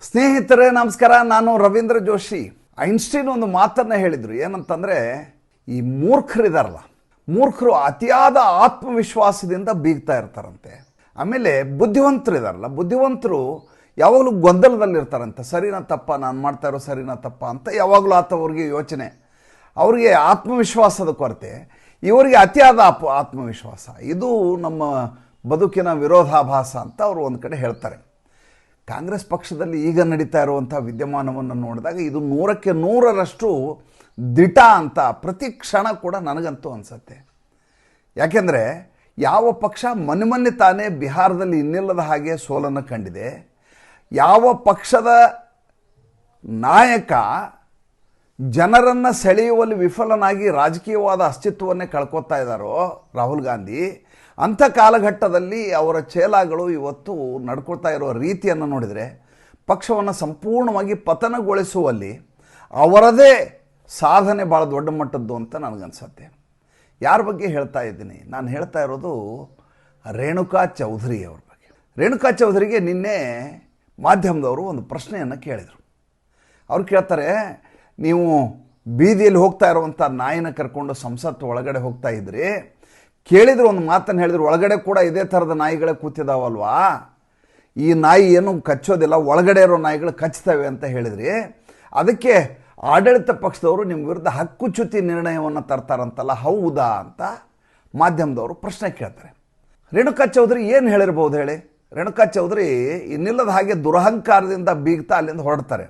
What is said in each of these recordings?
ಸ್ನೇಹಿತರೆ ನಮಸ್ಕಾರ. ನಾನು ರವೀಂದ್ರ ಜೋಶಿ. ಐನ್ಸ್ಟೀನ್ ಒಂದು ಮಾತನ್ನು ಹೇಳಿದರು. ಏನಂತಂದರೆ, ಈ ಮೂರ್ಖರಿದಾರಲ್ಲ, ಮೂರ್ಖರು ಅತಿಯಾದ ಆತ್ಮವಿಶ್ವಾಸದಿಂದ ಬೀಗ್ತಾ ಇರ್ತಾರಂತೆ. ಆಮೇಲೆ ಬುದ್ಧಿವಂತರಿದಾರಲ್ಲ, ಬುದ್ಧಿವಂತರು ಯಾವಾಗಲೂ ಗೊಂದಲದಲ್ಲಿರ್ತಾರಂತೆ. ಸರಿನಾ ತಪ್ಪ, ನಾನು ಮಾಡ್ತಾ ಇರೋ ಸರಿನಾ ತಪ್ಪ ಅಂತ ಯಾವಾಗಲೂ ಅವ್ರಿಗೆ ಯೋಚನೆ. ಅವರಿಗೆ ಆತ್ಮವಿಶ್ವಾಸದ ಕೊರತೆ, ಇವರಿಗೆ ಅತಿಯಾದ ಆತ್ಮವಿಶ್ವಾಸ. ಇದು ನಮ್ಮ ಬದುಕಿನ ವಿರೋಧಾಭಾಸ ಅಂತ ಅವರು ಒಂದು ಕಡೆ ಹೇಳ್ತಾರೆ. ಕಾಂಗ್ರೆಸ್ ಪಕ್ಷದಲ್ಲಿ ಈಗ ನಡೀತಾ ಇರುವಂಥ ವಿದ್ಯಮಾನವನ್ನು ನೋಡಿದಾಗ ಇದು 100ಕ್ಕೆ 100ರಷ್ಟು ದಿಟ ಅಂತ ಪ್ರತಿ ಕ್ಷಣ ಕೂಡ ನನಗಂತೂ ಅನಿಸುತ್ತೆ. ಯಾಕೆಂದರೆ ಯಾವ ಪಕ್ಷ ಮೊನ್ನೆ ತಾನೇ ಬಿಹಾರದಲ್ಲಿ ಇನ್ನಿಲ್ಲದ ಹಾಗೆ ಸೋಲನ್ನು ಕಂಡಿದೆ, ಯಾವ ಪಕ್ಷದ ನಾಯಕ ಜನರನ್ನು ಸೆಳೆಯುವಲ್ಲಿ ವಿಫಲನಾಗಿ ರಾಜಕೀಯವಾದ ಅಸ್ತಿತ್ವವನ್ನೇ ಕಳ್ಕೊತಾ ಇದ್ದಾರೋ ರಾಹುಲ್ ಗಾಂಧಿ, ಅಂಥ ಕಾಲಘಟ್ಟದಲ್ಲಿ ಅವರ ಚೇಲಾಗಳು ಇವತ್ತು ನಡ್ಕೊಳ್ತಾ ಇರೋ ರೀತಿಯನ್ನು ನೋಡಿದರೆ ಪಕ್ಷವನ್ನು ಸಂಪೂರ್ಣವಾಗಿ ಪತನಗೊಳಿಸುವಲ್ಲಿ ಅವರದೇ ಸಾಧನೆ ಭಾಳ ದೊಡ್ಡ ಮಟ್ಟದ್ದು ಅಂತ ನನಗನ್ಸುತ್ತೆ. ಯಾರ ಬಗ್ಗೆ ಹೇಳ್ತಾ ಇದ್ದೀನಿ? ನಾನು ಹೇಳ್ತಾ ಇರೋದು ರೇಣುಕಾ ಚೌಧರಿ ಅವ್ರ ಬಗ್ಗೆ. ರೇಣುಕಾ ಚೌಧರಿಗೆ ನಿನ್ನೆ ಮಾಧ್ಯಮದವರು ಒಂದು ಪ್ರಶ್ನೆಯನ್ನು ಕೇಳಿದರು. ಅವ್ರು ಕೇಳ್ತಾರೆ, ನೀವು ಬೀದಿಯಲ್ಲಿ ಹೋಗ್ತಾ ಇರುವಂಥ ನಾಯಿನ ಕರ್ಕೊಂಡು ಸಂಸತ್ತು ಒಳಗಡೆ ಹೋಗ್ತಾ ಇದ್ರಿ, ಕೇಳಿದ್ರು ಒಂದು ಮಾತನ್ನು ಹೇಳಿದ್ರು, ಒಳಗಡೆ ಕೂಡ ಇದೇ ಥರದ ನಾಯಿಗಳೇ ಕೂತಿದ್ದಾವಲ್ವಾ, ಈ ನಾಯಿ ಏನು ಕಚ್ಚೋದಿಲ್ಲ, ಒಳಗಡೆ ಇರೋ ನಾಯಿಗಳು ಕಚ್ತವೆ ಅಂತ ಹೇಳಿದ್ರಿ, ಅದಕ್ಕೆ ಆಡಳಿತ ಪಕ್ಷದವರು ನಿಮ್ಮ ವಿರುದ್ಧ ಹಕ್ಕುಚ್ಯುತಿ ನಿರ್ಣಯವನ್ನು ತರ್ತಾರಂತಲ್ಲ, ಹೌದಾ ಅಂತ ಮಾಧ್ಯಮದವರು ಪ್ರಶ್ನೆ ಕೇಳ್ತಾರೆ. ರೇಣುಕಾ ಚೌಧರಿ ಏನು ಹೇಳಿರ್ಬೋದು ಹೇಳಿ? ರೇಣುಕಾ ಚೌಧರಿ ಇನ್ನಿಲ್ಲದ ಹಾಗೆ ದುರಹಂಕಾರದಿಂದ ಬೀಗ್ತಾ ಅಲ್ಲಿಂದ ಹೊರಡ್ತಾರೆ.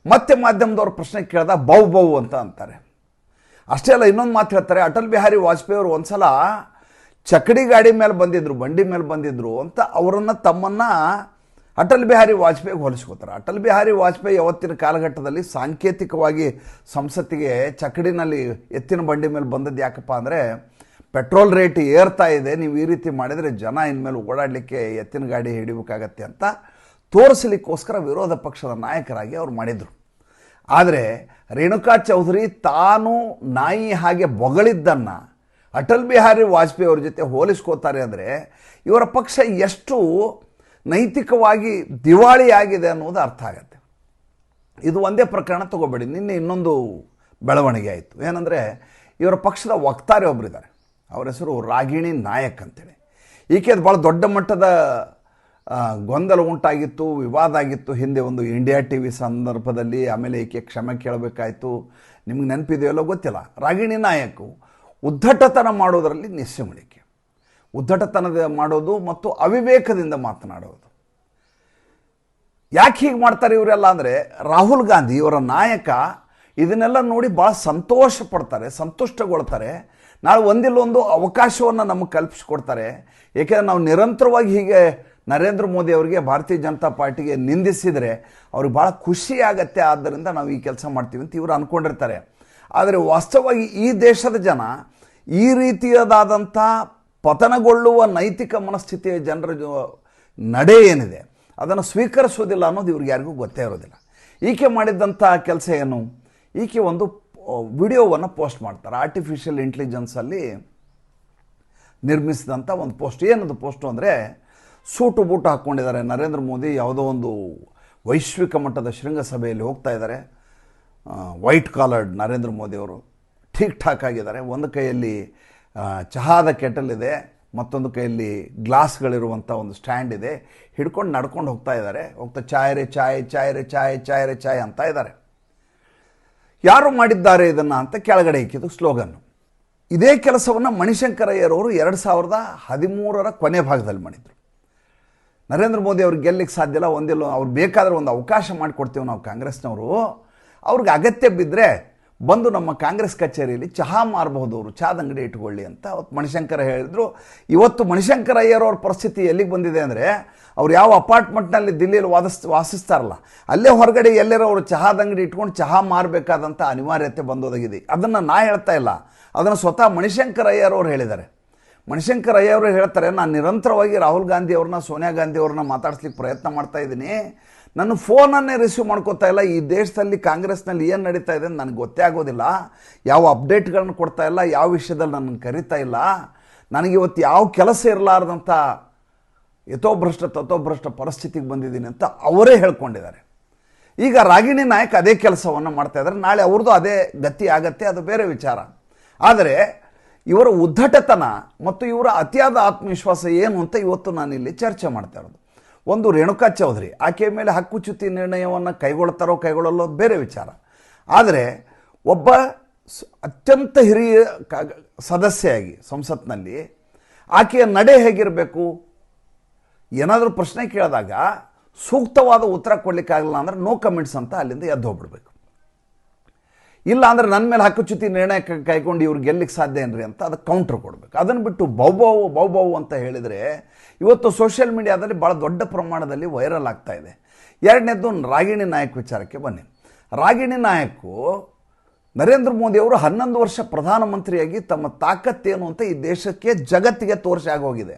ಮತ್ತೆ ಮಾಧ್ಯಮದವ್ರು ಪ್ರಶ್ನೆ ಕೇಳಿದ ಬೌ ಬೌ ಅಂತ ಅಂತಾರೆ. ಅಷ್ಟೇ ಅಲ್ಲ, ಇನ್ನೊಂದು ಮಾತು ಹೇಳ್ತಾರೆ, ಅಟಲ್ ಬಿಹಾರಿ ವಾಜಪೇಯಿ ಅವರು ಒಂದು ಸಲ ಚಕಡಿ ಗಾಡಿ ಮೇಲೆ ಬಂದಿದ್ರು, ಬಂಡಿ ಮೇಲೆ ಬಂದಿದ್ರು ಅಂತ ಅವರನ್ನು ತಮ್ಮನ್ನು ಅಟಲ್ ಬಿಹಾರಿ ವಾಜಪೇಯಿಗೆ ಹೋಲಿಸ್ಕೋತಾರೆ. ಅಟಲ್ ಬಿಹಾರಿ ವಾಜಪೇಯಿ ಯಾವತ್ತಿನ ಕಾಲಘಟ್ಟದಲ್ಲಿ ಸಾಂಕೇತಿಕವಾಗಿ ಸಂಸತ್ತಿಗೆ ಚಕಡಿನಲ್ಲಿ ಎತ್ತಿನ ಬಂಡಿ ಮೇಲೆ ಬಂದದ್ದು ಯಾಕಪ್ಪ ಅಂದರೆ, ಪೆಟ್ರೋಲ್ ರೇಟ್ ಏರ್ತಾ ಇದೆ, ನೀವು ಈ ರೀತಿ ಮಾಡಿದರೆ ಜನ ಇನ್ಮೇಲೆ ಓಡಾಡಲಿಕ್ಕೆ ಎತ್ತಿನ ಗಾಡಿ ಹಿಡಿಬೇಕಾಗತ್ತೆ ಅಂತ ತೋರಿಸಲಿಕ್ಕೋಸ್ಕರ ವಿರೋಧ ಪಕ್ಷದ ನಾಯಕರಾಗಿ ಅವ್ರು ಮಾಡಿದರು. ಆದರೆ ರೇಣುಕಾ ಚೌಧರಿ ತಾನು ನಾಯಿ ಹಾಗೆ ಬೊಗಳಿದ್ದನ್ನು ಅಟಲ್ ಬಿಹಾರಿ ವಾಜಪೇಯಿ ಅವ್ರ ಜೊತೆ ಹೋಲಿಸ್ಕೋತಾರೆ ಅಂದರೆ ಇವರ ಪಕ್ಷ ಎಷ್ಟು ನೈತಿಕವಾಗಿ ದಿವಾಳಿಯಾಗಿದೆ ಅನ್ನೋದು ಅರ್ಥ ಆಗುತ್ತೆ. ಇದು ಒಂದೇ ಪ್ರಕರಣ ತಗೋಬೇಡಿ. ನಿನ್ನೆ ಇನ್ನೊಂದು ಬೆಳವಣಿಗೆ ಆಯಿತು. ಏನಂದರೆ, ಇವರ ಪಕ್ಷದ ವಕ್ತಾರೆ ಒಬ್ಬರಿದ್ದಾರೆ, ಅವರ ಹೆಸರು ರಾಗಿಣಿ ನಾಯಕ್ ಅಂತೇಳಿ. ಈಕೆದು ಭಾಳ ದೊಡ್ಡ ಮಟ್ಟದ ಗೊಂದಲ ಉಂಟಾಗಿತ್ತು, ವಿವಾದ ಆಗಿತ್ತು ಹಿಂದೆ ಒಂದು ಇಂಡಿಯಾ TV ಸಂದರ್ಭದಲ್ಲಿ. ಆಮೇಲೆ ಈಕೆ ಕ್ಷಮೆ ಕೇಳಬೇಕಾಯಿತು. ನಿಮ್ಗೆ ನೆನಪಿದೆಯಲ್ಲೋ ಗೊತ್ತಿಲ್ಲ. ರಾಗಿಣಿ ನಾಯಕು ಉದ್ದಟತನ ಮಾಡೋದರಲ್ಲಿ ನಿಸ್ಸೀಮಳಿಕೆ, ಉದ್ದಟತನದ ಮಾಡೋದು ಮತ್ತು ಅವಿವೇಕದಿಂದ ಮಾತನಾಡೋದು. ಯಾಕೆ ಹೀಗೆ ಮಾಡ್ತಾರೆ ಇವರೆಲ್ಲ ಅಂದರೆ, ರಾಹುಲ್ ಗಾಂಧಿ ಇವರ ನಾಯಕ ಇದನ್ನೆಲ್ಲ ನೋಡಿ ಭಾಳ ಸಂತೋಷ ಪಡ್ತಾರೆ, ಸಂತುಷ್ಟಗೊಳ್ತಾರೆ. ನಾಳೆ ಒಂದಿಲ್ಲೊಂದು ಅವಕಾಶವನ್ನು ನಮಗೆ ಕಲ್ಪಿಸ್ಕೊಡ್ತಾರೆ. ಏಕೆಂದರೆ ನಾವು ನಿರಂತರವಾಗಿ ಹೀಗೆ ನರೇಂದ್ರ ಮೋದಿ ಅವರಿಗೆ, ಭಾರತೀಯ ಜನತಾ ಪಾರ್ಟಿಗೆ ನಿಂದಿಸಿದರೆ ಅವ್ರಿಗೆ ಭಾಳ ಖುಷಿ ಆಗತ್ತೆ, ಆದ್ದರಿಂದ ನಾವು ಈ ಕೆಲಸ ಮಾಡ್ತೀವಿ ಅಂತ ಇವರು ಅಂದ್ಕೊಂಡಿರ್ತಾರೆ. ಆದರೆ ವಾಸ್ತವವಾಗಿ ಈ ದೇಶದ ಜನ ಈ ರೀತಿಯಾದಂಥ ಪತನಗೊಳ್ಳುವ ನೈತಿಕ ಮನಸ್ಥಿತಿಯ ಜನರ ನಡೆ ಏನಿದೆ ಅದನ್ನು ಸ್ವೀಕರಿಸೋದಿಲ್ಲ ಅನ್ನೋದು ಇವ್ರಿಗೆ ಯಾರಿಗೂ ಗೊತ್ತೇ ಇರೋದಿಲ್ಲ. ಈಕೆ ಮಾಡಿದ್ದಂಥ ಕೆಲಸ ಏನು? ಈಕೆ ಒಂದು ವಿಡಿಯೋವನ್ನು ಪೋಸ್ಟ್ ಮಾಡ್ತಾರೆ, ಆರ್ಟಿಫಿಷಿಯಲ್ ಇಂಟೆಲಿಜೆನ್ಸಲ್ಲಿ ನಿರ್ಮಿಸಿದಂಥ ಒಂದು ಪೋಸ್ಟ್. ಏನದು ಪೋಸ್ಟು ಅಂದರೆ, ಸೂಟು ಬೂಟು ಹಾಕ್ಕೊಂಡಿದ್ದಾರೆ ನರೇಂದ್ರ ಮೋದಿ, ಯಾವುದೋ ಒಂದು ವೈಶ್ವಿಕ ಮಟ್ಟದ ಶೃಂಗಸಭೆಯಲ್ಲಿ ಹೋಗ್ತಾ ಇದ್ದಾರೆ. ವೈಟ್ ಕಾಲರ್ಡ್ ನರೇಂದ್ರ ಮೋದಿಯವರು ಠೀಕ್ ಠಾಕ್ ಆಗಿದ್ದಾರೆ. ಒಂದು ಕೈಯಲ್ಲಿ ಚಹಾದ ಕೆಟಲ್ ಇದೆ, ಮತ್ತೊಂದು ಕೈಯಲ್ಲಿ ಗ್ಲಾಸ್ಗಳಿರುವಂಥ ಒಂದು ಸ್ಟ್ಯಾಂಡ್ ಇದೆ, ಹಿಡ್ಕೊಂಡು ನಡ್ಕೊಂಡು ಹೋಗ್ತಾ ಇದ್ದಾರೆ. ಹೋಗ್ತಾ ಚಾಯ್ ರೇ ಚಾಯ್, ಚಾಯ್ ರೇ ಚಾಯ್, ಚಾಯ್ ರೇ ಚಾಯ್ ಅಂತ ಇದ್ದಾರೆ. ಯಾರು ಮಾಡಿದ್ದಾರೆ ಇದನ್ನು ಅಂತ ಕೆಳಗಡೆ ಇಕ್ಕಿದ್ದು ಸ್ಲೋಗನ್ನು. ಇದೇ ಕೆಲಸವನ್ನು ಮಣಿಶಂಕರಯ್ಯರವರು 2013ರ ಕೊನೆ ಭಾಗದಲ್ಲಿ ಮಾಡಿದರು. ನರೇಂದ್ರ ಮೋದಿ ಅವ್ರಿಗೆ ಗೆಲ್ಲಕ್ಕೆ ಸಾಧ್ಯ ಇಲ್ಲ, ಒಂದಿಲ್ಲ, ಅವ್ರು ಬೇಕಾದರೆ ಒಂದು ಅವಕಾಶ ಮಾಡಿಕೊಡ್ತೀವಿ ನಾವು ಕಾಂಗ್ರೆಸ್ನವರು, ಅವ್ರಿಗೆ ಅಗತ್ಯ ಬಿದ್ದರೆ ಬಂದು ನಮ್ಮ ಕಾಂಗ್ರೆಸ್ ಕಚೇರಿಯಲ್ಲಿ ಚಹಾ ಮಾರಬಹುದು, ಅವರು ಚಹಾದ ಅಂಗಡಿ ಇಟ್ಕೊಳ್ಳಿ ಅಂತ ಅವತ್ತು ಮಣಿಶಂಕರ ಹೇಳಿದರು. ಇವತ್ತು ಮಣಿಶಂಕರಯ್ಯರವ್ರ ಪರಿಸ್ಥಿತಿ ಎಲ್ಲಿಗೆ ಬಂದಿದೆ ಅಂದರೆ, ಅವ್ರು ಯಾವ ಅಪಾರ್ಟ್ಮೆಂಟ್ನಲ್ಲಿ ದಿಲ್ಲಿಯಲ್ಲಿ ವಾಸಿಸ್ತಾರಲ್ಲ, ಅಲ್ಲೇ ಹೊರಗಡೆ ಎಲ್ಲರೂ ಅವರು ಚಹಾದ ಅಂಗಡಿ ಇಟ್ಕೊಂಡು ಚಹಾ ಮಾರಬೇಕಾದಂಥ ಅನಿವಾರ್ಯತೆ ಬಂದೋದಾಗಿದೆ. ಅದನ್ನು ನಾ ಹೇಳ್ತಾ ಇಲ್ಲ, ಅದನ್ನು ಸ್ವತಃ ಮಣಿಶಂಕರಯ್ಯರವ್ರು ಹೇಳಿದ್ದಾರೆ. ಮಣಿಶಂಕರಯ್ಯವರು ಹೇಳ್ತಾರೆ, ನಾನು ನಿರಂತರವಾಗಿ ರಾಹುಲ್ ಗಾಂಧಿ ಅವ್ರನ್ನ, ಸೋನಿಯಾ ಗಾಂಧಿ ಅವ್ರನ್ನ ಮಾತಾಡ್ಸ್ಲಿಕ್ಕೆ ಪ್ರಯತ್ನ ಮಾಡ್ತಾ ಇದ್ದೀನಿ, ನನ್ನ ಫೋನನ್ನೇ ರಿಸೀವ್ ಮಾಡ್ಕೋತಾ ಇಲ್ಲ. ಈ ದೇಶದಲ್ಲಿ ಕಾಂಗ್ರೆಸ್ನಲ್ಲಿ ಏನು ನಡೀತಾ ಇದೆ ಅಂತ ನನಗೆ ಗೊತ್ತೇ ಆಗೋದಿಲ್ಲ, ಯಾವ ಅಪ್ಡೇಟ್ಗಳನ್ನು ಕೊಡ್ತಾ ಇಲ್ಲ, ಯಾವ ವಿಷಯದಲ್ಲಿ ನನ್ನನ್ನು ಕರೀತಾ ಇಲ್ಲ, ನನಗೆ ಇವತ್ತು ಯಾವ ಕೆಲಸ ಇರಲಾರ್ದಂಥ ಯಥೋಭ್ರಷ್ಟ ತಥೋಭ್ರಷ್ಟ ಪರಿಸ್ಥಿತಿಗೆ ಬಂದಿದ್ದೀನಿ ಅಂತ ಅವರೇ ಹೇಳ್ಕೊಂಡಿದ್ದಾರೆ. ಈಗ ರಾಗಿಣಿ ನಾಯಕ್ ಅದೇ ಕೆಲಸವನ್ನು ಮಾಡ್ತಾ ಇದ್ದಾರೆ. ನಾಳೆ ಅವ್ರದ್ದು ಅದೇ ಗತಿ ಆಗತ್ತೆ, ಅದು ಬೇರೆ ವಿಚಾರ. ಆದರೆ ಇವರ ಉದ್ದಟತನ ಮತ್ತು ಇವರ ಅತಿಯಾದ ಆತ್ಮವಿಶ್ವಾಸ ಏನು ಅಂತ ಇವತ್ತು ನಾನಿಲ್ಲಿ ಚರ್ಚೆ ಮಾಡ್ತಾ ಇರೋದು. ಒಂದು ರೇಣುಕಾ ಚೌಧರಿ, ಆಕೆಯ ಮೇಲೆ ಹಕ್ಕುಚ್ಯುತಿ ನಿರ್ಣಯವನ್ನು ಕೈಗೊಳ್ತಾರೋ ಕೈಗೊಳ್ಳಲು ಬೇರೆ ವಿಚಾರ. ಆದರೆ ಒಬ್ಬ ಅತ್ಯಂತ ಹಿರಿಯ ಸದಸ್ಯೆಯಾಗಿ ಸಂಸತ್ನಲ್ಲಿ ಆಕೆಯ ನಡೆ ಹೇಗಿರಬೇಕು? ಏನಾದರೂ ಪ್ರಶ್ನೆ ಕೇಳಿದಾಗ ಸೂಕ್ತವಾದ ಉತ್ತರ ಕೊಡಲಿಕ್ಕಾಗಲ್ಲ ಅಂದರೆ ನೋ ಕಮೆಂಟ್ಸ್ ಅಂತ ಅಲ್ಲಿಂದ ಎದ್ದು ಹೋಗ್ಬಿಡ್ಬೇಕು. ಇಲ್ಲ ಅಂದರೆ ನನ್ನ ಮೇಲೆ ಹಕ್ಕುಚ್ಯುತಿ ನಿರ್ಣಯ ಕೈಗೊಂಡು ಇವ್ರು ಗೆಲ್ಲಿಕ್ಕೆ ಸಾಧ್ಯ ಏನ್ರಿ ಅಂತ ಅದಕ್ಕೆ ಕೌಂಟ್ರ್ ಕೊಡಬೇಕು. ಅದನ್ನು ಬಿಟ್ಟು ಬೌಬೌ ಅಂತ ಹೇಳಿದರೆ ಇವತ್ತು ಸೋಷಿಯಲ್ ಮೀಡಿಯಾದಲ್ಲಿ ಭಾಳ ದೊಡ್ಡ ಪ್ರಮಾಣದಲ್ಲಿ ವೈರಲ್ ಆಗ್ತಾ ಇದೆ. ಎರಡನೇದು ರಾಗಿಣಿ ನಾಯಕ್ ವಿಚಾರಕ್ಕೆ ಬನ್ನಿ. ರಾಗಿಣಿ ನಾಯಕು ನರೇಂದ್ರ ಮೋದಿಯವರು 11 ವರ್ಷ ಪ್ರಧಾನಮಂತ್ರಿಯಾಗಿ ತಮ್ಮ ತಾಕತ್ತೇನು ಅಂತ ಈ ದೇಶಕ್ಕೆ ಜಗತ್ತಿಗೆ ತೋರಿಸಿ ಆಗೋಗಿದೆ.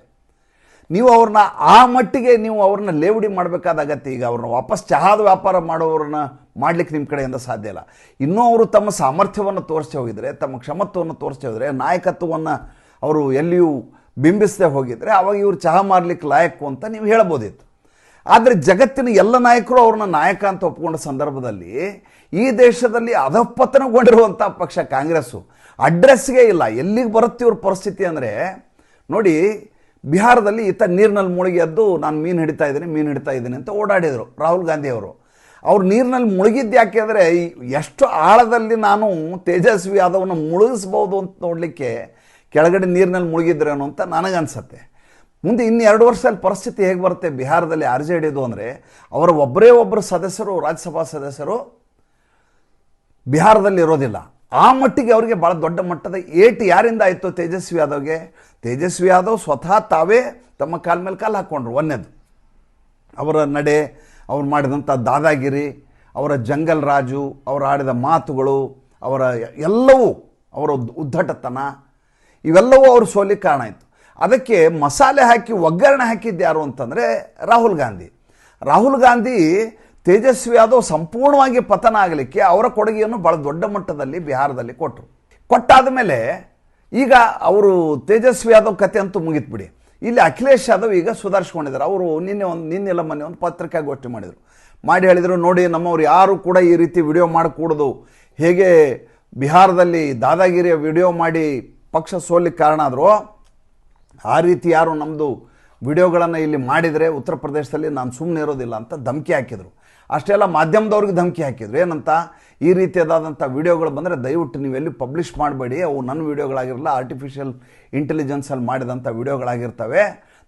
ನೀವು ಅವ್ರನ್ನ ಆ ಮಟ್ಟಿಗೆ ನೀವು ಅವ್ರನ್ನ ಲೇವಡಿ ಮಾಡಬೇಕಾದ ಅಗತ್ಯ. ಈಗ ಅವ್ರನ್ನ ವಾಪಸ್ ಚಹಾದ ವ್ಯಾಪಾರ ಮಾಡೋರನ್ನ ಮಾಡಲಿಕ್ಕೆ ನಿಮ್ಮ ಕಡೆಯಿಂದ ಸಾಧ್ಯ ಇಲ್ಲ. ಇನ್ನೂ ಅವರು ತಮ್ಮ ಸಾಮರ್ಥ್ಯವನ್ನು ತೋರಿಸ್ತಾ ಹೋಗಿದ್ರೆ, ತಮ್ಮ ಕ್ಷಮತ್ವವನ್ನು ತೋರಿಸ್ತಾ ಹೋದರೆ, ನಾಯಕತ್ವವನ್ನು ಅವರು ಎಲ್ಲಿಯೂ ಬಿಂಬಿಸದೆ ಹೋಗಿದ್ರೆ ಅವಾಗ ಇವರು ಚಹಾ ಮಾರಲಿಕ್ಕೆ ಲಾಯಕ್ಕು ಅಂತ ನೀವು ಹೇಳ್ಬೋದಿತ್ತು. ಆದರೆ ಜಗತ್ತಿನ ಎಲ್ಲ ನಾಯಕರು ಅವ್ರನ್ನ ನಾಯಕ ಅಂತ ಒಪ್ಕೊಂಡ ಸಂದರ್ಭದಲ್ಲಿ ಈ ದೇಶದಲ್ಲಿ ಅಧಃಪತನಗೊಂಡಿರುವಂಥ ಪಕ್ಷ ಕಾಂಗ್ರೆಸ್ಸು ಅಡ್ರೆಸ್ಗೆ ಇಲ್ಲ. ಎಲ್ಲಿಗೆ ಬರುತ್ತೆ ಇವ್ರ ಪರಿಸ್ಥಿತಿ ಅಂದರೆ ನೋಡಿ, ಬಿಹಾರದಲ್ಲಿ ಈತ ನೀರಿನಲ್ಲಿ ಮುಳುಗಿ ಎದ್ದು ನಾನು ಮೀನು ಹಿಡಿತಾ ಇದ್ದೀನಿ ಅಂತ ಓಡಾಡಿದರು ರಾಹುಲ್ ಗಾಂಧಿ ಅವರು. ಅವ್ರು ನೀರಿನಲ್ಲಿ ಮುಳುಗಿದ್ದು ಯಾಕೆ ಅಂದರೆ ಎಷ್ಟು ಆಳದಲ್ಲಿ ನಾನು ತೇಜಸ್ವಿ ಯಾದವ್ನ ಮುಳುಗಿಸ್ಬೋದು ಅಂತ ನೋಡಲಿಕ್ಕೆ ಕೆಳಗಡೆ ನೀರಿನಲ್ಲಿ ಮುಳುಗಿದ್ರೇನು ಅಂತ ನನಗನ್ಸತ್ತೆ. ಮುಂದೆ ಇನ್ನು 2 ವರ್ಷದಲ್ಲಿ ಪರಿಸ್ಥಿತಿ ಹೇಗೆ ಬರುತ್ತೆ ಬಿಹಾರದಲ್ಲಿ RJDದು ಅಂದರೆ ಅವರ ಒಬ್ಬರು ಸದಸ್ಯರು, ರಾಜ್ಯಸಭಾ ಸದಸ್ಯರು ಬಿಹಾರದಲ್ಲಿ ಇರೋದಿಲ್ಲ. ಆ ಮಟ್ಟಿಗೆ ಅವರಿಗೆ ಭಾಳ ದೊಡ್ಡ ಮಟ್ಟದ ಏಟು ಯಾರಿಂದ ಆಯಿತು? ತೇಜಸ್ವಿ ಯಾದವ್ಗೆ. ತೇಜಸ್ವಿ ಯಾದವ್ ಸ್ವತಃ ತಾವೇ ತಮ್ಮ ಕಾಲ ಮೇಲೆ ಕಾಲು ಹಾಕ್ಕೊಂಡ್ರು. ಒಂದೇದು ಅವರ ನಡೆ, ಅವ್ರು ಮಾಡಿದಂಥ ದಾದಾಗಿರಿ, ಅವರ ಜಂಗಲ್ ರಾಜು, ಅವರು ಆಡಿದ ಮಾತುಗಳು, ಅವರ ಎಲ್ಲವೂ, ಅವರ ಉದ್ದಟತನ, ಇವೆಲ್ಲವೂ ಅವರು ಸೋಲಿಗೆ ಕಾರಣ ಆಯಿತು. ಅದಕ್ಕೆ ಮಸಾಲೆ ಹಾಕಿ ಒಗ್ಗರಣೆ ಹಾಕಿದ್ದು ಯಾರು ಅಂತಂದರೆ ರಾಹುಲ್ ಗಾಂಧಿ. ರಾಹುಲ್ ಗಾಂಧಿ ತೇಜಸ್ವಿ ಯಾದವ್ ಸಂಪೂರ್ಣವಾಗಿ ಪತನ ಆಗಲಿಕ್ಕೆ ಅವರ ಕೊಡುಗೆಯನ್ನು ಭಾಳ ದೊಡ್ಡ ಮಟ್ಟದಲ್ಲಿ ಬಿಹಾರದಲ್ಲಿ ಕೊಟ್ಟರು. ಕೊಟ್ಟಾದ ಮೇಲೆ ಈಗ ಅವರು ತೇಜಸ್ವಿ ಯಾದವ್ ಕತೆ ಅಂತೂ ಮುಗಿತ್ಬಿಡಿ. ಇಲ್ಲಿ ಅಖಿಲೇಶ್ ಯಾದವ್ ಈಗ ಸುಧಾರಿಸ್ಕೊಂಡಿದ್ದಾರೆ. ಅವರು ನಿನ್ನೆಲ್ಲ ಮೊನ್ನೆ ಒಂದು ಪತ್ರಿಕಾಗೋಷ್ಠಿ ಮಾಡಿ ಹೇಳಿದರು, ನೋಡಿ ನಮ್ಮವ್ರು ಯಾರು ಕೂಡ ಈ ರೀತಿ ವಿಡಿಯೋ ಮಾಡಕೂಡದು. ಹೇಗೆ ಬಿಹಾರದಲ್ಲಿ ದಾದಾಗಿರಿಯ ವಿಡಿಯೋ ಮಾಡಿ ಪಕ್ಷ ಸೋಲಿಕ್ಕೆ ಕಾರಣ ಆದರೂ ಆ ರೀತಿ ಯಾರು ನಮ್ಮದು ವಿಡಿಯೋಗಳನ್ನು ಇಲ್ಲಿ ಮಾಡಿದರೆ ಉತ್ತರ ಪ್ರದೇಶದಲ್ಲಿ ನಾನು ಸುಮ್ಮನೆ ಇರೋದಿಲ್ಲ ಅಂತ ಧಮಕಿ ಹಾಕಿದರು. ಅಷ್ಟೇ ಅಲ್ಲ, ಮಾಧ್ಯಮದವ್ರಿಗೆ ಧಮಕಿ ಹಾಕಿದ್ರು. ಏನಂತ? ಈ ರೀತಿಯಾದಂಥ ವಿಡಿಯೋಗಳು ಬಂದರೆ ದಯವಿಟ್ಟು ನೀವೆಲ್ಲಿ ಪಬ್ಲಿಷ್ ಮಾಡಬೇಡಿ, ಅವು ನನ್ನ ವಿಡಿಯೋಗಳಾಗಿರಲ್ಲ, ಆರ್ಟಿಫಿಷಿಯಲ್ ಇಂಟೆಲಿಜೆನ್ಸಲ್ಲಿ ಮಾಡಿದಂಥ ವಿಡಿಯೋಗಳಾಗಿರ್ತವೆ,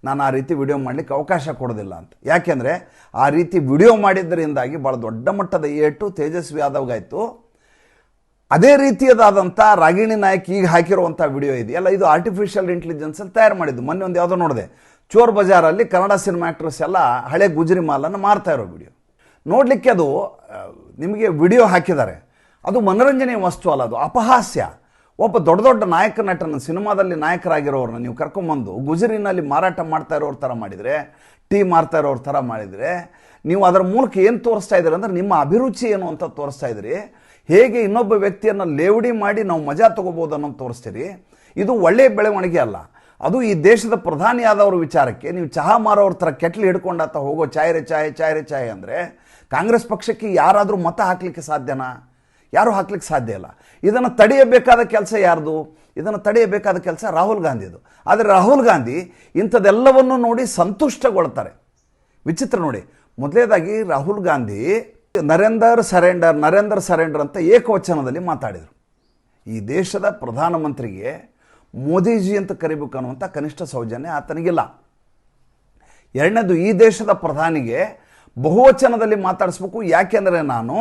ನಾನು ಆ ರೀತಿ ವಿಡಿಯೋ ಮಾಡಲಿಕ್ಕೆ ಅವಕಾಶ ಕೊಡೋದಿಲ್ಲ ಅಂತ. ಯಾಕೆಂದರೆ ಆ ರೀತಿ ವಿಡಿಯೋ ಮಾಡಿದ್ದರಿಂದಾಗಿ ಭಾಳ ದೊಡ್ಡ ಮಟ್ಟದ ಏಟು ತೇಜಸ್ವಿ ಯಾದವ್ಗಾಯಿತು. ಅದೇ ರೀತಿಯಾದಂಥ ರಾಗಿಣಿ ನಾಯಕ್ ಈಗ ಹಾಕಿರುವಂಥ ವಿಡಿಯೋ ಇದೆಯಲ್ಲ, ಇದು ಆರ್ಟಿಫಿಷಿಯಲ್ ಇಂಟೆಲಿಜೆನ್ಸಲ್ಲಿ ತಯಾರು ಮಾಡಿದ್ದು. ಮೊನ್ನೆ ಒಂದು ಯಾವುದೋ ನೋಡಿದೆ, ಚೋರ್ ಬಜಾರಲ್ಲಿ ಕನ್ನಡ ಸಿನಿಮಾ ಆ್ಯಕ್ಟ್ರೆಸ್ ಎಲ್ಲ ಹಳೆ ಗುಜರಿ ಮಾಲನ್ನು ಮಾರ್ತಾ ಇರೋ ವಿಡಿಯೋ ನೋಡಲಿಕ್ಕೆ. ಅದು ನಿಮಗೆ ವಿಡಿಯೋ ಹಾಕಿದ್ದಾರೆ, ಅದು ಮನೋರಂಜನೆಯ ವಸ್ತು ಅಲ್ಲ, ಅದು ಅಪಹಾಸ್ಯ. ಒಬ್ಬ ದೊಡ್ಡ ನಾಯಕ ನಟನ ಸಿನಿಮಾದಲ್ಲಿ ನಾಯಕರಾಗಿರೋರನ್ನ ನೀವು ಕರ್ಕೊಂಬಂದು ಗುಜರಿನಲ್ಲಿ ಮಾರಾಟ ಮಾಡ್ತಾ ಇರೋರ ಥರ ಮಾಡಿದರೆ, ಟೀ ಮಾರ್ತಾ ಇರೋರ ಥರ ಮಾಡಿದರೆ, ನೀವು ಅದರ ಮೂಲಕ ಏನು ತೋರಿಸ್ತಾ ಇದ್ದೀರಿ ಅಂದರೆ ನಿಮ್ಮ ಅಭಿರುಚಿ ಏನು ಅಂತ ತೋರಿಸ್ತಾ ಇದ್ದೀರಿ. ಹೇಗೆ ಇನ್ನೊಬ್ಬ ವ್ಯಕ್ತಿಯನ್ನು ಲೇವಡಿ ಮಾಡಿ ನಾವು ಮಜಾ ತೊಗೋಬೋದು ಅನ್ನೋದು ತೋರಿಸ್ತೀರಿ. ಇದು ಒಳ್ಳೆಯ ಬೆಳವಣಿಗೆ ಅಲ್ಲ. ಅದು ಈ ದೇಶದ ಪ್ರಧಾನಿಯಾದವ್ರ ವಿಚಾರಕ್ಕೆ ನೀವು ಚಹಾ ಮಾರೋರ ಥರ ಕೆಟ್ಲು ಹಿಡ್ಕೊಂಡಾತ ಹೋಗೋ ಚಾಯ್ ಅಂದರೆ ಕಾಂಗ್ರೆಸ್ ಪಕ್ಷಕ್ಕೆ ಯಾರಾದರೂ ಮತ ಹಾಕಲಿಕ್ಕೆ ಸಾಧ್ಯನಾ? ಯಾರೂ ಹಾಕ್ಲಿಕ್ಕೆ ಸಾಧ್ಯ ಇಲ್ಲ. ಇದನ್ನು ತಡೆಯಬೇಕಾದ ಕೆಲಸ ಯಾರ್ದು? ಇದನ್ನು ತಡೆಯಬೇಕಾದ ಕೆಲಸ ರಾಹುಲ್ ಗಾಂಧಿದು. ಆದರೆ ರಾಹುಲ್ ಗಾಂಧಿ ಇಂಥದ್ದೆಲ್ಲವನ್ನು ನೋಡಿ ಸಂತುಷ್ಟಗೊಳ್ತಾರೆ. ವಿಚಿತ್ರ ನೋಡಿ, ಮೊದಲೇದಾಗಿ ರಾಹುಲ್ ಗಾಂಧಿ ನರೇಂದರ್ ಸರೆಂಡರ್ ಅಂತ ಏಕವಚನದಲ್ಲಿ ಮಾತಾಡಿದರು. ಈ ದೇಶದ ಪ್ರಧಾನಮಂತ್ರಿಗೆ ಮೋದಿಜಿ ಅಂತ ಕರಿಬೇಕು ಅನ್ನುವಂಥ ಕನಿಷ್ಠ ಸೌಜನ್ಯ ಆತನಿಗಿಲ್ಲ. ಎರಡನೇದು, ಈ ದೇಶದ ಪ್ರಧಾನಿಗೆ ಬಹುವಚನದಲ್ಲಿ ಮಾತಾಡಿಸ್ಬೇಕು. ಯಾಕೆಂದರೆ ನಾನು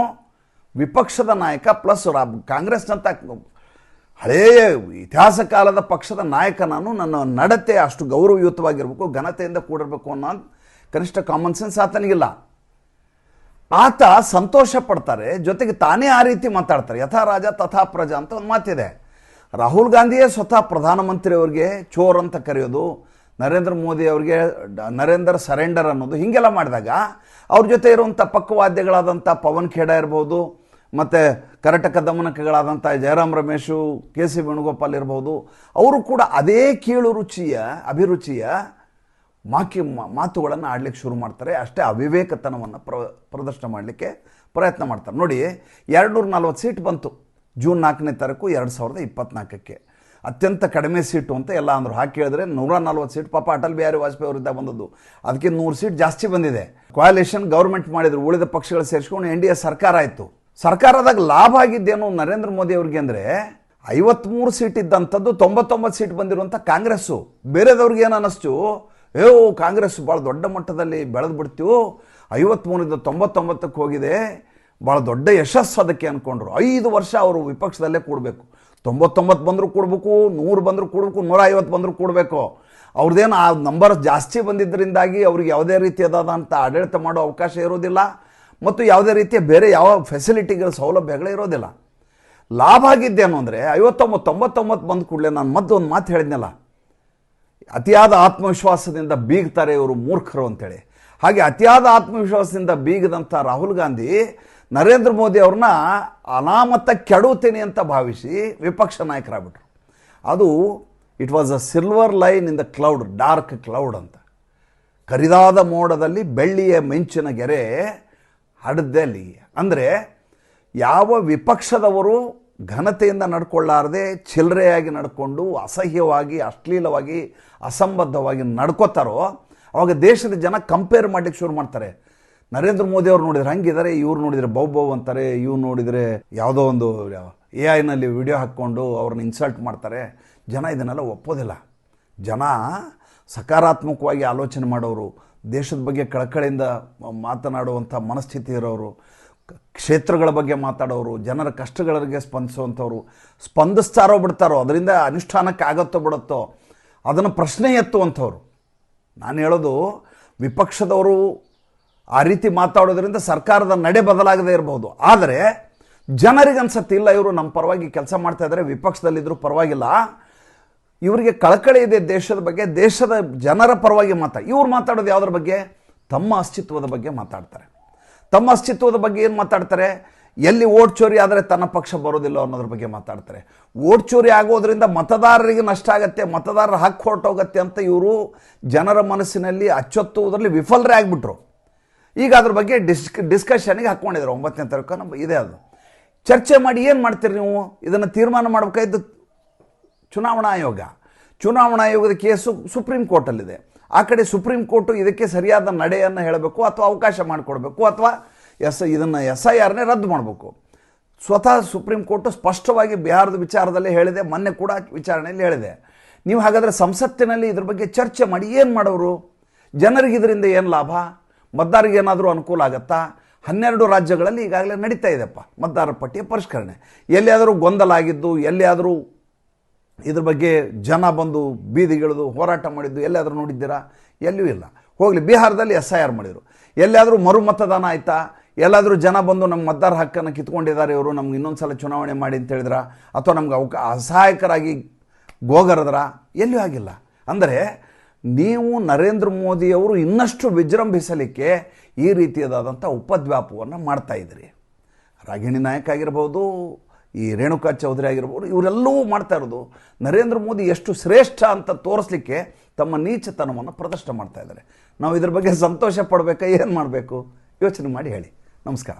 ವಿಪಕ್ಷದ ನಾಯಕ ಪ್ಲಸ್ ಕಾಂಗ್ರೆಸ್ನಂಥ ಹಳೆಯ ಇತಿಹಾಸ ಕಾಲದ ಪಕ್ಷದ ನಾಯಕ. ನನ್ನ ನಡತೆ ಅಷ್ಟು ಗೌರವಯುತವಾಗಿರಬೇಕು, ಘನತೆಯಿಂದ ಕೂಡಿರಬೇಕು ಅನ್ನೋ ಕನಿಷ್ಠ ಕಾಮನ್ ಸೆನ್ಸ್ ಆತನಿಗಿಲ್ಲ. ಆತ ಸಂತೋಷ ಪಡ್ತಾರೆ, ಜೊತೆಗೆ ತಾನೇ ಆ ರೀತಿ ಮಾತಾಡ್ತಾರೆ. ಯಥಾ ರಾಜ ತಥಾ ಪ್ರಜಾ ಅಂತ ಒಂದು ಮಾತಿದೆ. ರಾಹುಲ್ ಗಾಂಧಿಯೇ ಸ್ವತಃ ಪ್ರಧಾನಮಂತ್ರಿಯವ್ರಿಗೆ ಚೋರ್ ಅಂತ ಕರೆಯೋದು, ನರೇಂದ್ರ ಮೋದಿ ಅವರಿಗೆ ನರೇಂದರ್ ಸರೆಂಡರ್ ಅನ್ನೋದು, ಹೀಗೆಲ್ಲ ಮಾಡಿದಾಗ ಅವ್ರ ಜೊತೆ ಇರುವಂಥ ಪಕ್ಕವಾದ್ಯಗಳಾದಂಥ ಪವನ್ ಖೇಡಾ ಇರ್ಬೋದು, ಮತ್ತು ಕರ್ನಾಟಕ ದಮನಕಗಳಾದಂಥ ಜಯರಾಮ್ ರಮೇಶು, KC ವೇಣುಗೋಪಾಲ್ ಇರ್ಬೋದು, ಅವರು ಕೂಡ ಅದೇ ಕೀಳು ರುಚಿಯ ಅಭಿರುಚಿಯ ಮಾತುಗಳನ್ನು ಆಡಲಿಕ್ಕೆ ಶುರು ಮಾಡ್ತಾರೆ. ಅಷ್ಟೇ ಅವಿವೇಕತನವನ್ನು ಪ್ರದರ್ಶನ ಮಾಡಲಿಕ್ಕೆ ಪ್ರಯತ್ನ ಮಾಡ್ತಾರೆ. ನೋಡಿ, 240 ಸೀಟ್ ಬಂತು ಜೂನ್ 4ನೇ ತಾರೀಕು 2024ಕ್ಕೆ. ಅತ್ಯಂತ ಕಡಿಮೆ ಸೀಟು ಅಂತ ಎಲ್ಲ ಅಂದರು. ಹಾಕಿ ಹೇಳಿದ್ರೆ 140 ಸೀಟ್ ಪಾಪ ಅಟಲ್ ಬಿಹಾರಿ ವಾಜಪೇಯಿ ಅವರಿದ್ದಾಗ ಬಂದದ್ದು. ಅದಕ್ಕೆ 100 ಸೀಟ್ ಜಾಸ್ತಿ ಬಂದಿದೆ. ಕೋಯಾಲಿಷನ್ ಗೌರ್ಮೆಂಟ್ ಮಾಡಿದ್ರು, ಉಳಿದ ಪಕ್ಷಗಳು ಸೇರಿಸ್ಕೊಂಡು NDA ಸರ್ಕಾರ ಆಯಿತು. ಸರ್ಕಾರದಾಗ ಲಾಭ ಆಗಿದ್ದೇನು ನರೇಂದ್ರ ಮೋದಿ ಅವ್ರಿಗೆ ಅಂದರೆ 53 ಸೀಟ್ ಇದ್ದಂಥದ್ದು 99 ಸೀಟ್ ಬಂದಿರುವಂಥ ಕಾಂಗ್ರೆಸ್ಸು. ಬೇರೆದವ್ರಿಗೆ ಏನು ಅನ್ನಿಸ್ತು, ಕಾಂಗ್ರೆಸ್ ಭಾಳ ದೊಡ್ಡ ಮಟ್ಟದಲ್ಲಿ ಬೆಳೆದು ಬಿಡ್ತೀವೋ, 53ರಿಂದ 99ಕ್ಕೆ ಹೋಗಿದೆ, ಭಾಳ ದೊಡ್ಡ ಯಶಸ್ಸು ಅದಕ್ಕೆ ಅಂದ್ಕೊಂಡ್ರು. 5 ವರ್ಷ ಅವರು ವಿಪಕ್ಷದಲ್ಲೇ ಕೂಡಬೇಕು. 99 ಬಂದರೂ ಕೂಡಬೇಕು, 100 ಬಂದರೂ ಕೂಡಬೇಕು, 150 ಬಂದರೂ ಕೂಡಬೇಕು. ಅವ್ರದ್ದೇನು ಆ ನಂಬರ್ ಜಾಸ್ತಿ ಬಂದಿದ್ದರಿಂದಾಗಿ ಅವ್ರಿಗೆ ಯಾವುದೇ ರೀತಿಯಾದಂಥ ಆಡಳಿತ ಮಾಡೋ ಅವಕಾಶ ಇರೋದಿಲ್ಲ ಮತ್ತು ಯಾವುದೇ ರೀತಿಯ ಬೇರೆ ಯಾವ ಫೆಸಿಲಿಟಿಗಳ ಸೌಲಭ್ಯಗಳು ಇರೋದಿಲ್ಲ. ಲಾಭ ಆಗಿದ್ದೇನು ಅಂದರೆ 99 ಬಂದ ಕೂಡಲೇ ನಾನು ಮತ್ತೊಂದು ಮಾತು ಹೇಳಿದ್ನಲ್ಲ, ಅತಿಯಾದ ಆತ್ಮವಿಶ್ವಾಸದಿಂದ ಬೀಗ್ತಾರೆ ಇವರು ಮೂರ್ಖರು ಅಂತೇಳಿ. ಹಾಗೆ ಅತಿಯಾದ ಆತ್ಮವಿಶ್ವಾಸದಿಂದ ಬೀಗದಂಥ ರಾಹುಲ್ ಗಾಂಧಿ ನರೇಂದ್ರ ಮೋದಿ ಅವ್ರನ್ನ ಅನಾಮತ ಕೆಡುತ್ತೇನೆ ಅಂತ ಭಾವಿಸಿ ವಿಪಕ್ಷ ನಾಯಕರಾಗ್ಬಿಟ್ರು. ಅದು it was a silver line in the cloud, dark cloud ಅಂತ. ಕರಿದಾದ ಮೋಡದಲ್ಲಿ ಬೆಳ್ಳಿಯ ಮಿಂಚಿನ ಗೆರೆ ಹಡದಲ್ಲಿ. ಅಂದರೆ ಯಾವ ವಿಪಕ್ಷದವರು ಘನತೆಯಿಂದ ನಡ್ಕೊಳ್ಳಾರದೆ ಚಿಲ್ಲರೆಯಾಗಿ ನಡ್ಕೊಂಡು ಅಸಹ್ಯವಾಗಿ, ಅಶ್ಲೀಲವಾಗಿ, ಅಸಂಬದ್ಧವಾಗಿ ನಡ್ಕೋತಾರೋ ಅವಾಗ ದೇಶದ ಜನ ಕಂಪೇರ್ ಮಾಡಲಿಕ್ಕೆ ಶುರು ಮಾಡ್ತಾರೆ. ನರೇಂದ್ರ ಮೋದಿ ಅವ್ರು ನೋಡಿದ್ರೆ ಹಂಗಿದ್ದಾರೆ, ಇವ್ರು ನೋಡಿದರೆ ಬೌ ಅಂತಾರೆ, ಇವ್ರು ನೋಡಿದರೆ ಯಾವುದೋ ಒಂದು AI ವಿಡಿಯೋ ಹಾಕ್ಕೊಂಡು ಅವ್ರನ್ನ ಇನ್ಸಲ್ಟ್ ಮಾಡ್ತಾರೆ. ಜನ ಇದನ್ನೆಲ್ಲ ಒಪ್ಪೋದಿಲ್ಲ. ಜನ ಸಕಾರಾತ್ಮಕವಾಗಿ ಆಲೋಚನೆ ಮಾಡೋರು, ದೇಶದ ಬಗ್ಗೆ ಕಳಕಳಿಯಿಂದ ಮಾತನಾಡುವಂಥ ಮನಸ್ಥಿತಿ ಇರೋರು, ಕ್ಷೇತ್ರಗಳ ಬಗ್ಗೆ ಮಾತಾಡೋರು, ಜನರ ಕಷ್ಟಗಳಿಗೆ ಸ್ಪಂದಿಸುವಂಥವ್ರು, ಸ್ಪಂದಿಸ್ತಾರೋ ಬಿಡ್ತಾರೋ, ಅದರಿಂದ ಅನುಷ್ಠಾನಕ್ಕೆ ಆಗತ್ತೋ ಬಿಡುತ್ತೋ ಅದನ್ನು ಪ್ರಶ್ನೆ ಎತ್ತುವಂಥವ್ರು. ನಾನು ಹೇಳೋದು, ವಿಪಕ್ಷದವರು ಆ ರೀತಿ ಮಾತಾಡೋದ್ರಿಂದ ಸರ್ಕಾರದ ನಡೆ ಬದಲಾಗದೇ ಇರಬಹುದು. ಆದರೆ ಜನರಿಗೆ ಅನ್ಸತ್ತೆ, ಇಲ್ಲ ಇವರು ನಮ್ಮ ಪರವಾಗಿ ಕೆಲಸ ಮಾಡ್ತಾ ಇದ್ದಾರೆ, ವಿಪಕ್ಷದಲ್ಲಿದ್ದರೂ ಪರವಾಗಿಲ್ಲ, ಇವರಿಗೆ ಕಳಕಳಿ ಇದೆ ದೇಶದ ಬಗ್ಗೆ, ದೇಶದ ಜನರ ಪರವಾಗಿ ಇವ್ರು ಮಾತಾಡೋದು ಯಾವುದ್ರ ಬಗ್ಗೆ? ತಮ್ಮ ಅಸ್ತಿತ್ವದ ಬಗ್ಗೆ ಮಾತಾಡ್ತಾರೆ. ತಮ್ಮ ಅಸ್ತಿತ್ವದ ಬಗ್ಗೆ ಏನು ಮಾತಾಡ್ತಾರೆ? ಎಲ್ಲಿ ಓಟ್ ಚೋರಿ ಆದರೆ ತನ್ನ ಪಕ್ಷ ಬರೋದಿಲ್ಲ ಅನ್ನೋದ್ರ ಬಗ್ಗೆ ಮಾತಾಡ್ತಾರೆ. ಓಟ್ ಚೋರಿ ಆಗೋದ್ರಿಂದ ಮತದಾರರಿಗೆ ನಷ್ಟ ಆಗತ್ತೆ, ಮತದಾರರ ಹಕ್ಕು ಹೊರಟೋಗತ್ತೆ ಅಂತ ಇವರು ಜನರ ಮನಸ್ಸಿನಲ್ಲಿ ಅಚ್ಚೊತ್ತುವುದರಲ್ಲಿ ವಿಫಲರೇ ಆಗಿಬಿಟ್ರು. ಈಗ ಅದ್ರ ಬಗ್ಗೆ ಡಿಸ್ಕಷನ್ಗೆ ಹಾಕ್ಕೊಂಡಿದ್ರು. 9ನೇ ತಾರೀಕು ಇದೆ, ಅದು ಚರ್ಚೆ ಮಾಡಿ ಏನು ಮಾಡ್ತೀರಿ ನೀವು? ಇದನ್ನು ತೀರ್ಮಾನ ಮಾಡಬೇಕಾಯ್ತು ಚುನಾವಣಾ ಆಯೋಗ. ಚುನಾವಣಾ ಆಯೋಗದ ಕೇಸು ಸುಪ್ರೀಂ ಕೋರ್ಟಲ್ಲಿದೆ. ಆ ಕಡೆ ಸುಪ್ರೀಂ ಕೋರ್ಟು ಇದಕ್ಕೆ ಸರಿಯಾದ ನಡೆಯನ್ನು ಹೇಳಬೇಕು ಅಥವಾ ಅವಕಾಶ ಮಾಡಿಕೊಡ್ಬೇಕು ಅಥವಾ ಇದನ್ನು SIRನೇ ರದ್ದು ಮಾಡಬೇಕು. ಸ್ವತಃ ಸುಪ್ರೀಂ ಕೋರ್ಟು ಸ್ಪಷ್ಟವಾಗಿ ಬಿಹಾರದ ವಿಚಾರದಲ್ಲಿ ಹೇಳಿದೆ, ಮೊನ್ನೆ ಕೂಡ ವಿಚಾರಣೆಯಲ್ಲಿ ಹೇಳಿದೆ. ನೀವು ಹಾಗಾದರೆ ಸಂಸತ್ತಿನಲ್ಲಿ ಇದ್ರ ಬಗ್ಗೆ ಚರ್ಚೆ ಮಾಡಿ ಏನು ಮಾಡೋರು? ಜನರಿಗೆ ಇದರಿಂದ ಏನು ಲಾಭ? ಮತದಾರರಿಗೆ ಏನಾದರೂ ಅನುಕೂಲ ಆಗತ್ತಾ? 12 ರಾಜ್ಯಗಳಲ್ಲಿ ಈಗಾಗಲೇ ನಡೀತಾ ಇದೆಪ್ಪ ಮತದಾರರ ಪಟ್ಟಿಯ ಪರಿಷ್ಕರಣೆ. ಎಲ್ಲಿಯಾದರೂ ಗೊಂದಲ ಆಗಿದ್ದು, ಎಲ್ಲಿಯಾದರೂ ಇದ್ರ ಬಗ್ಗೆ ಜನ ಬಂದು ಬೀದಿಗಿಳಿದು ಹೋರಾಟ ಮಾಡಿದ್ದು ಎಲ್ಲಿಯಾದರೂ ನೋಡಿದ್ದೀರಾ? ಎಲ್ಲಿಯೂ ಇಲ್ಲ. ಹೋಗಲಿ, ಬಿಹಾರದಲ್ಲಿ SIR ಮಾಡಿದರು. ಎಲ್ಲಿಯಾದರೂ ಮರು ಮತದಾನ ಆಯಿತಾ? ಎಲ್ಲಾದರೂ ಜನ ಬಂದು ನಮ್ಮ ಮತದಾರ ಹಕ್ಕನ್ನು ಕಿತ್ಕೊಂಡಿದ್ದಾರೆ, ಇವರು ನಮ್ಗೆ ಇನ್ನೊಂದು ಸಲ ಚುನಾವಣೆ ಮಾಡಿ ಅಂತ ಹೇಳಿದ್ರ, ಅಥವಾ ನಮ್ಗೆ ಅಸಹಾಯಕರಾಗಿ ಗೋಗರದ್ರ? ಎಲ್ಲಿಯೂ ಆಗಿಲ್ಲ. ಅಂದರೆ ನೀವು ನರೇಂದ್ರ ಮೋದಿಯವರು ಇನ್ನಷ್ಟು ವಿಜೃಂಭಿಸಲಿಕ್ಕೆ ಈ ರೀತಿಯಾದಂಥ ಉಪದ್ವ್ಯಾಪವನ್ನು ಮಾಡ್ತಾ ಇದ್ದೀರಿ. ರಾಗಿಣಿ ನಾಯಕ್ ಆಗಿರ್ಬೋದು, ಈ ರೇಣುಕಾ ಚೌಧರಿ ಆಗಿರ್ಬೋದು, ಇವರೆಲ್ಲವೂ ಮಾಡ್ತಾ ಇರೋದು ನರೇಂದ್ರ ಮೋದಿ ಎಷ್ಟು ಶ್ರೇಷ್ಠ ಅಂತ ತೋರಿಸಲಿಕ್ಕೆ ತಮ್ಮ ನೀಚತನವನ್ನು ಪ್ರದರ್ಶನ ಮಾಡ್ತಾ ಇದ್ದಾರೆ. ನಾವು ಇದ್ರ ಬಗ್ಗೆ ಸಂತೋಷ ಪಡಬೇಕಾ, ಏನು ಮಾಡಬೇಕು ಯೋಚನೆ ಮಾಡಿ ಹೇಳಿ. ನಮಸ್ಕಾರ.